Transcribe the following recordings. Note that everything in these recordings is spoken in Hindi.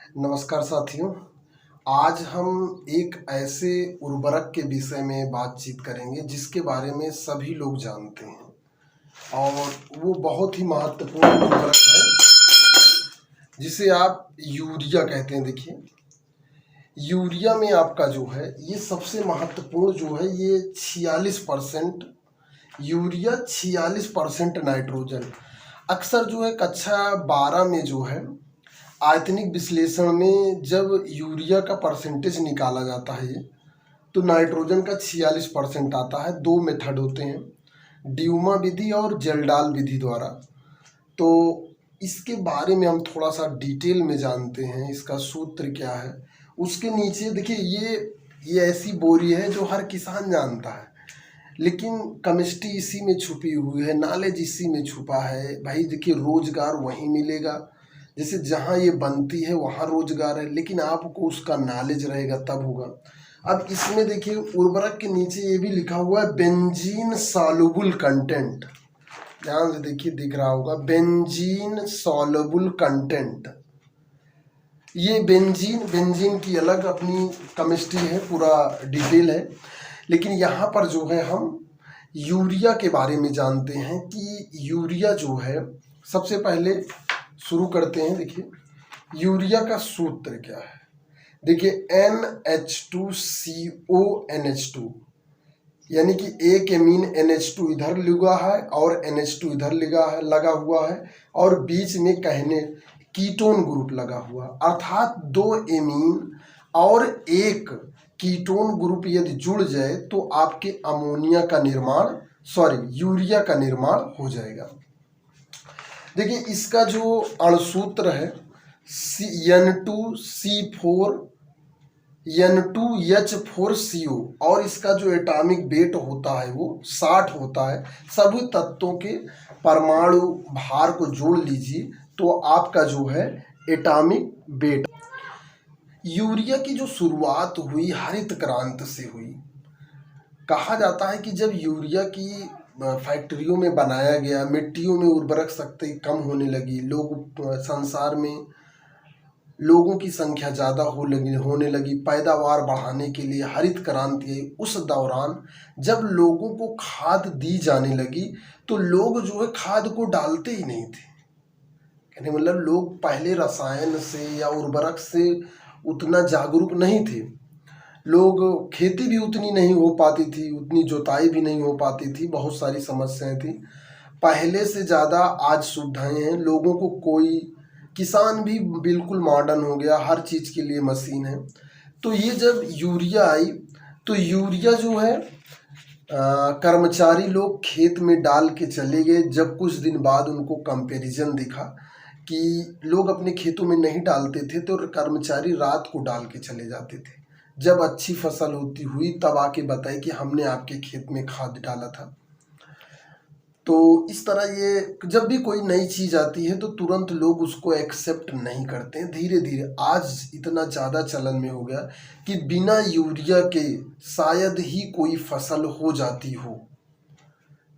नमस्कार साथियों। आज हम एक ऐसे उर्वरक के विषय में बातचीत करेंगे जिसके बारे में सभी लोग जानते हैं और वो बहुत ही महत्वपूर्ण उर्वरक है जिसे आप यूरिया कहते हैं। देखिए, यूरिया में आपका जो है ये सबसे महत्वपूर्ण जो है ये 46% यूरिया, 46% नाइट्रोजन। अक्सर जो है कक्षा 12 में जो है आयतनिक विश्लेषण में जब यूरिया का परसेंटेज निकाला जाता है तो नाइट्रोजन का 46% आता है। दो मेथड होते हैं, ड्यूमा विधि और जेल्डाल विधि द्वारा। तो इसके बारे में हम थोड़ा सा डिटेल में जानते हैं, इसका सूत्र क्या है। उसके नीचे देखिए, ये ऐसी बोरी है जो हर किसान जानता है, लेकिन केमिस्ट्री इसी में छुपी हुई है, नॉलेज इसी में छुपा है। भाई देखिए, रोजगार वहीं मिलेगा, जैसे जहाँ ये बनती है वहाँ रोजगार है, लेकिन आपको उसका नॉलेज रहेगा तब होगा। अब इसमें देखिए, उर्वरक के नीचे ये भी लिखा हुआ है बेंजीन सॉल्युबल कंटेंट। ध्यान से देखिए, दिख रहा होगा बेंजीन सॉल्युबल कंटेंट। ये बेंजीन की अलग अपनी केमिस्ट्री है, पूरा डिटेल है, लेकिन यहाँ पर जो है हम यूरिया के बारे में जानते हैं कि यूरिया जो है, सबसे पहले शुरू करते हैं। देखिए, यूरिया का सूत्र क्या है। देखिए, NH2CONH2, यानी कि एक एमीन NH2 इधर लगा है और NH2 इधर लगा हुआ है और बीच में कहने कीटोन ग्रुप लगा हुआ, अर्थात दो एमीन और एक कीटोन ग्रुप यदि जुड़ जाए तो आपके अमोनिया का निर्माण, यूरिया का निर्माण हो जाएगा। देखिए, इसका जो अणुसूत्र है N2C4N2H4CO और इसका जो एटॉमिक वेट होता है वो 60 होता है। सभी तत्वों के परमाणु भार को जोड़ लीजिए तो आपका जो है एटॉमिक वेट। यूरिया की जो शुरुआत हुई हरित क्रांति से हुई। कहा जाता है कि जब यूरिया की फैक्ट्रियों में बनाया गया, मिट्टियों में उर्वरक शक्ति कम होने लगी, संसार में लोगों की संख्या ज़्यादा होने लगी, पैदावार बढ़ाने के लिए हरित क्रांति आई। उस दौरान जब लोगों को खाद दी जाने लगी तो लोग जो है खाद को डालते ही नहीं थे। कहने मतलब लोग पहले रसायन से या उर्वरक से उतना जागरूक नहीं थे। लोग खेती भी उतनी नहीं हो पाती थी, उतनी जोताई भी नहीं हो पाती थी, बहुत सारी समस्याएं थी। पहले से ज़्यादा आज सुविधाएं हैं लोगों को। कोई किसान भी बिल्कुल मॉडर्न हो गया, हर चीज़ के लिए मशीन है। तो ये जब यूरिया आई तो यूरिया जो है कर्मचारी लोग खेत में डाल के चले गए। जब कुछ दिन बाद उनको कंपैरिजन दिखा कि लोग अपने खेतों में नहीं डालते थे तो कर्मचारी रात को डाल के चले जाते थे। जब अच्छी फसल हुई तब आके बताए कि हमने आपके खेत में खाद डाला था। तो इस तरह ये जब भी कोई नई चीज़ आती है तो तुरंत लोग उसको एक्सेप्ट नहीं करते हैं। धीरे धीरे आज इतना ज़्यादा चलन में हो गया कि बिना यूरिया के शायद ही कोई फसल हो जाती हो,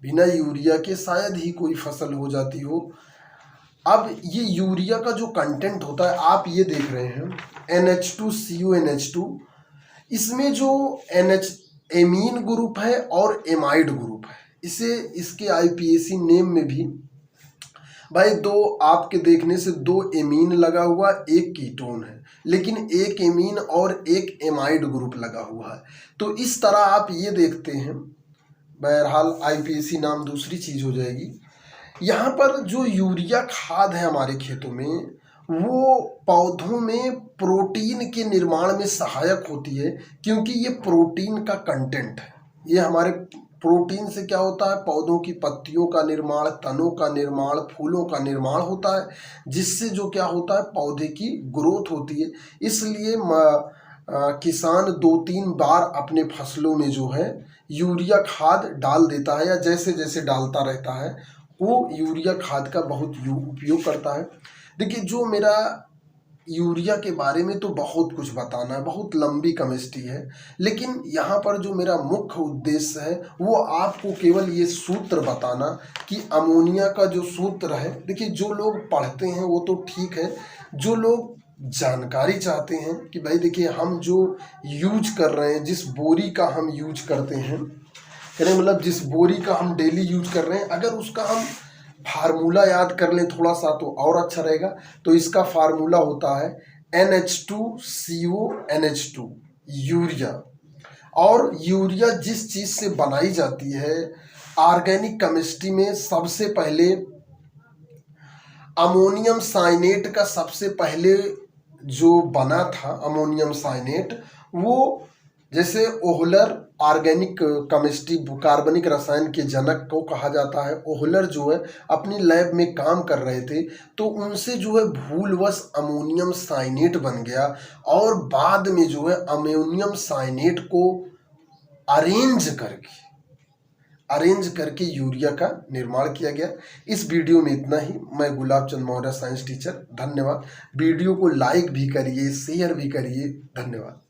बिना यूरिया के शायद ही कोई फसल हो जाती हो। अब ये यूरिया का जो कंटेंट होता है, आप ये देख रहे हैं NH2CONH2, इसमें जो NH एमीन ग्रुप है और एमाइड ग्रुप है। इसे इसके IPAC नेम में भी भाई दो आपके देखने से दो एमीन लगा हुआ, एक कीटोन है, लेकिन एक एमीन और एक एमाइड ग्रुप लगा हुआ है। तो इस तरह आप ये देखते हैं। बहरहाल IPAC नाम दूसरी चीज़ हो जाएगी। यहाँ पर जो यूरिया खाद है हमारे खेतों में, वो पौधों में प्रोटीन के निर्माण में सहायक होती है, क्योंकि ये प्रोटीन का कंटेंट है। ये हमारे प्रोटीन से क्या होता है, पौधों की पत्तियों का निर्माण, तनों का निर्माण, फूलों का निर्माण होता है, जिससे जो क्या होता है पौधे की ग्रोथ होती है। इसलिए किसान 2-3 बार अपने फसलों में जो है यूरिया खाद डाल देता है, या जैसे जैसे डालता रहता है वो यूरिया खाद का बहुत उपयोग करता है। देखिए, जो मेरा यूरिया के बारे में तो बहुत कुछ बताना है, बहुत लंबी केमिस्ट्री है, लेकिन यहाँ पर जो मेरा मुख्य उद्देश्य है वो आपको केवल ये सूत्र बताना कि अमोनिया का जो सूत्र है। देखिए, जो लोग पढ़ते हैं वो तो ठीक है, जो लोग जानकारी चाहते हैं कि भाई देखिए हम जो यूज कर रहे हैं, जिस बोरी का हम यूज करते हैं, कहने मतलब जिस बोरी का हम डेली यूज कर रहे हैं, अगर उसका हम फार्मूला याद कर लें थोड़ा सा तो और अच्छा रहेगा। तो इसका फार्मूला होता है NH2CONH2, यूरिया। और यूरिया जिस चीज़ से बनाई जाती है, ऑर्गेनिक केमिस्ट्री में सबसे पहले अमोनियम साइनेट का सबसे पहले जो बना था अमोनियम साइनेट, वो जैसे ओहलर ऑर्गेनिक केमिस्ट्री कार्बनिक रसायन के जनक को कहा जाता है। ओहलर जो है अपनी लैब में काम कर रहे थे, तो उनसे जो है भूलवश अमोनियम साइनेट बन गया, और बाद में जो है अमोनियम साइनेट को अरेंज करके यूरिया का निर्माण किया गया। इस वीडियो में इतना ही। मैं गुलाब चंद मौर्य, साइंस टीचर। धन्यवाद। वीडियो को लाइक भी करिए, शेयर भी करिए। धन्यवाद।